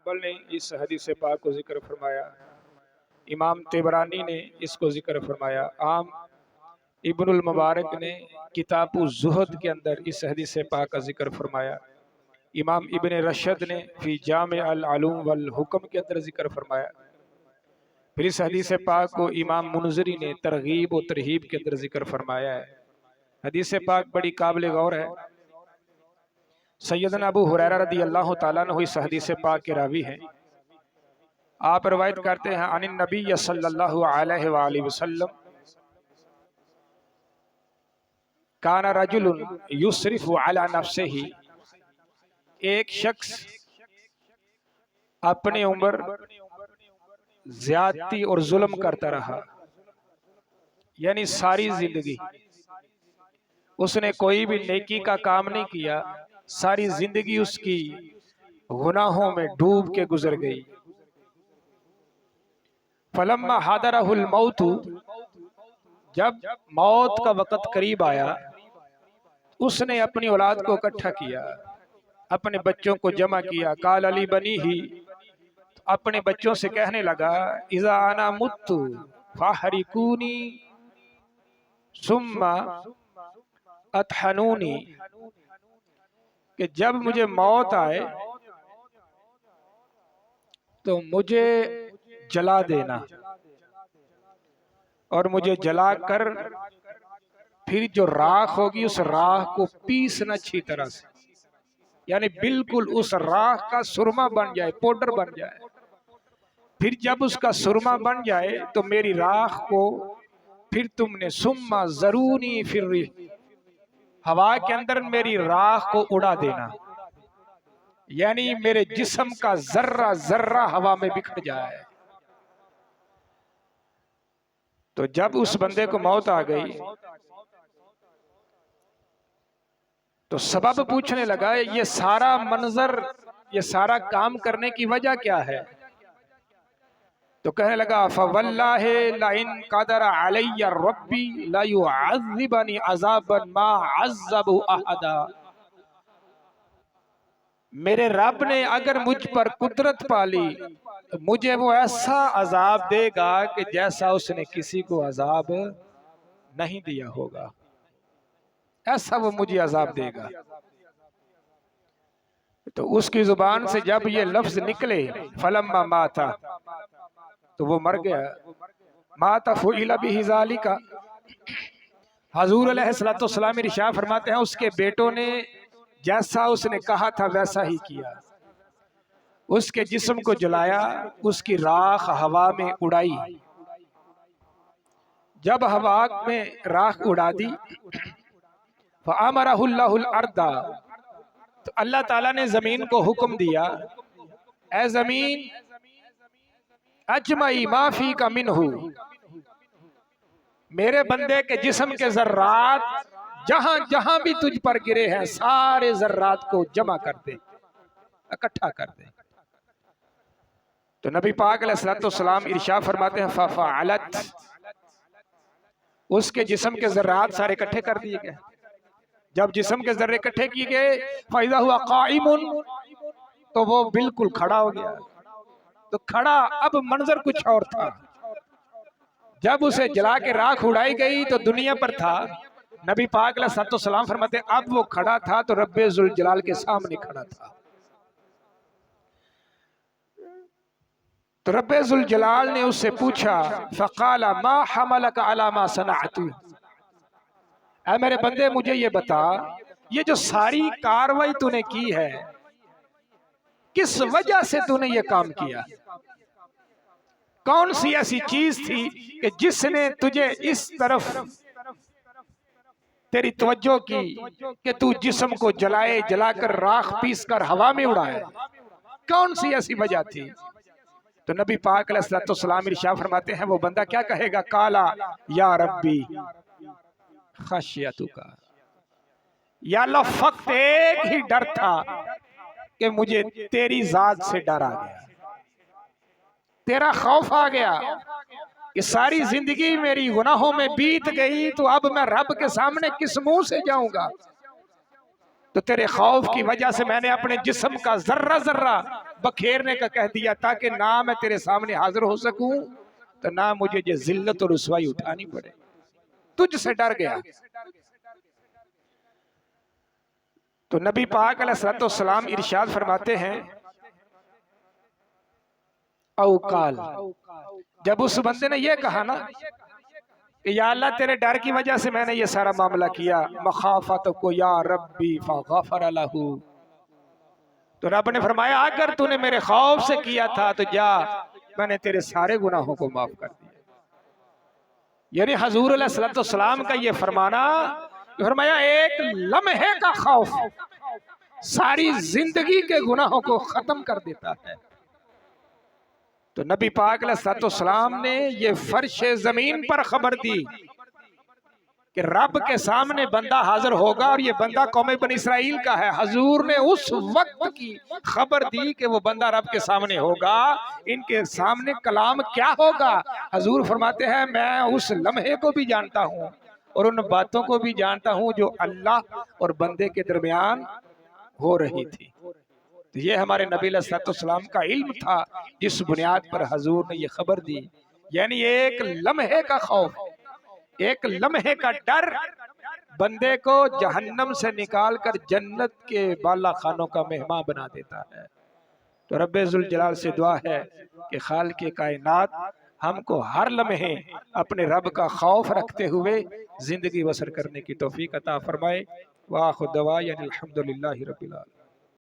Humble ने इस हदीस पाक को जिक्र फरमाया, इमाम तिबरानी ने इसको जिक्र फरमाया, आम इब्नुल मुबारक ने किताबु ज़ुहद के अंदर इस हदीस पाक का जिक्र फरमाया, इमाम इब्न रशद ने फी जामे अल अलूम वल हुक्म के अंदर जिक्र फरमाया। फिर इस हदीस पाक को इमाम मुनज़री ने तरगीब और तरहीब के अंदर जिक्र फरमाया है। हदीस पाक बड़ी काबिल गौर है। सैयदना अबू हुरैरा रदी अल्लाह तआला अन्हु इस हदीस पाक के रावी हैं। आप रवायत करते हैं अनिन नबी सल्लल्लाहु अलैहि वसल्लम काना रजुलुन युसरिफु अला नफ्सिही, एक शख्स अपने ऊपर ज्यादती और जुल्म करता रहा, यानी सारी जिंदगी उसने कोई भी नेकी का काम नहीं किया, सारी जिंदगी उसकी गुनाहों में डूब के गुजर गई। फलम्मा हादरहुल मौतु, जब मौत का वक़्त करीब आया, उसने अपनी औलाद को इकट्ठा किया, अपने बच्चों को जमा किया। काल अली बनी ही, अपने बच्चों से कहने लगा, इज़ा आना मुत्तु फहरिकूनी सुम्मा अतहनूनी, कि जब मुझे मौत आए तो मुझे जला देना और मुझे जलाकर फिर जो राख होगी उस राख को पीसना अच्छी तरह से, यानी बिल्कुल उस राख का सुरमा बन जाए, पाउडर बन जाए। फिर जब उसका सुरमा बन जाए तो मेरी राख को फिर तुमने सुम्मा जरूनी फिर हवा के अंदर मेरी राख को उड़ा देना, यानी मेरे जिस्म का जर्रा जर्रा हवा में बिखर जाए। तो जब उस बंदे को मौत आ गई तो सबब पूछने लगा, ये सारा मंजर, ये सारा काम करने की वजह क्या है? तो कहने लगा, फवल्लाहि लाइन क़दरा अलैया रब्बी ला युअज़्ज़िबनी अज़ाबन मा अज़्ज़बु अहदा, मेरे रब ने अगर मुझ पर कुदरत पाली तो मुझे वो ऐसा अजाब देगा कि जैसा उसने किसी को अजाब नहीं दिया होगा, ऐसा वो मुझे अजाब देगा। तो उसकी जुबान से जब ये लफ्ज निकले, फलम्मा माता, तो वो मर गया। माता फुइला बिही ज़ालिका, हजूर अलैहिस्सलातु वस्सलाम इरशाद फरमाते हैं, उसके बेटों ने जैसा उसने कहा था वैसा ही किया। उसके जिस्म को जलाया, उसकी राख हवा में उड़ाई। जब हवा में राख उड़ा दी, फ़अमरहुल्लाहुल अर्दा, तो अल्लाह ताला ने जमीन को हुक्म दिया, ए जमीन अजमई माफी का मिनहू, मेरे बंदे के जिस्म के जर्रात जहां जहां भी तुझ पर गिरे हैं सारे जर्रात को जमा कर दे, इकट्ठा कर दे। तो नबी पाक अलैहिस्सलाम इरशाद फरमाते हैं, फफ़अलत, उसके जिस्म के जर्रात सारे इकट्ठे कर दिए गए। जब जिस्म के जर्रे इकट्ठे किए गए, फ़इज़ा हुआ क़ाइमुन, तो वो बिल्कुल खड़ा हो गया। तो खड़ा, अब मंजर कुछ और था। जब उसे जला के राख उड़ाई गई तो दुनिया पर था, नबी पाक अलैहिस्सलाम फरमाते अब वो खड़ा था तो रब्बे जुल जलाल के सामने खड़ा था। तो रब्बे जुल जलाल ने उससे पूछा, फ़क़ाला मा हमलका अला मा सनअतु, ऐ मेरे बंदे मुझे ये बता, ये जो सारी कार्रवाई तूने की है किस वजह से तूने ये काम किया? कौन सी ऐसी चीज थी कि जिसने तुझे इस तरफ तेरी तवज्जो की कि तू जिस्म को जलाए, जलाकर राख पीस कर हवा में उड़ाए? कौन सी ऐसी वजह थी? तो नबी पाक अलैहिस्सलाम इरशाद फरमाते हैं, वो बंदा क्या कहेगा, काला या रब्बी खशियतुका, या अल्लाह फक्त एक ही डर था कि मुझे तेरी जात से डर आ गया, तेरा खौफ आ गया कि सारी जिंदगी मेरी गुनाहों में बीत गई, तो अब मैं रब के सामने किस मुंह से जाऊंगा? तो तेरे खौफ की वजह से मैंने अपने जिस्म का जर्रा जर्रा बखेरने का कह दिया, ताकि ना मैं तेरे सामने हाजिर हो सकूं तो ना मुझे ये जिल्लत और रुसवाई उठानी पड़े। तुझसे डर गया। तो नबी पाक अलैहिस्सलाम इरशाद फरमाते हैं, औकाल, जब उस बंदे ने ये कहा ना कि या अल्लाह तेरे डर की वजह से मैंने ये सारा मामला किया, मखाफत को या रब्बी फगफर लहू, तो रब ने फरमाया अगर तूने मेरे खौफ से किया था तो जा, मैंने तेरे सारे गुनाहों को माफ कर दिया। यानी हजूर अलैहिस्सलाम का ये फरमाना, फरमाया एक लम्हे का खौफ सारी जिंदगी के गुनाहों को खत्म कर देता है। तो नबी पाक अलैहिस्सलाम ने ये फर्श जमीन पर खबर दी कि रब के सामने बंदा हाजिर होगा और ये बंदा कौम बनी इसराइल का है। हजूर ने उस वक्त की खबर दी कि वो बंदा रब के सामने होगा, इनके सामने कलाम क्या होगा। हजूर फरमाते हैं मैं उस लम्हे को भी जानता हूँ और उन बातों को भी जानता हूँ जो अल्लाह और बंदे के दरमियान हो रही थी। तो ये हमारे नबी अलैहिस्सलाम का इल्म था जिस बुनियाद पर हजूर ने ये खबर दी। यानी एक लम्हे का खौफ, एक लम्हे का डर बंदे को जहन्नम से निकालकर जन्नत के बाला खानों का मेहमान बना देता है। तो रब्बे जुल जलाल से दुआ है कि खालिक़े कायनात हमको हर लम्हे अपने रब का खौफ रखते हुए जिंदगी बसर करने की तौफीक अता फरमाए। वाखिर दवाअन अल्हम्दुलिल्लाहि रब्बिल आलमीन।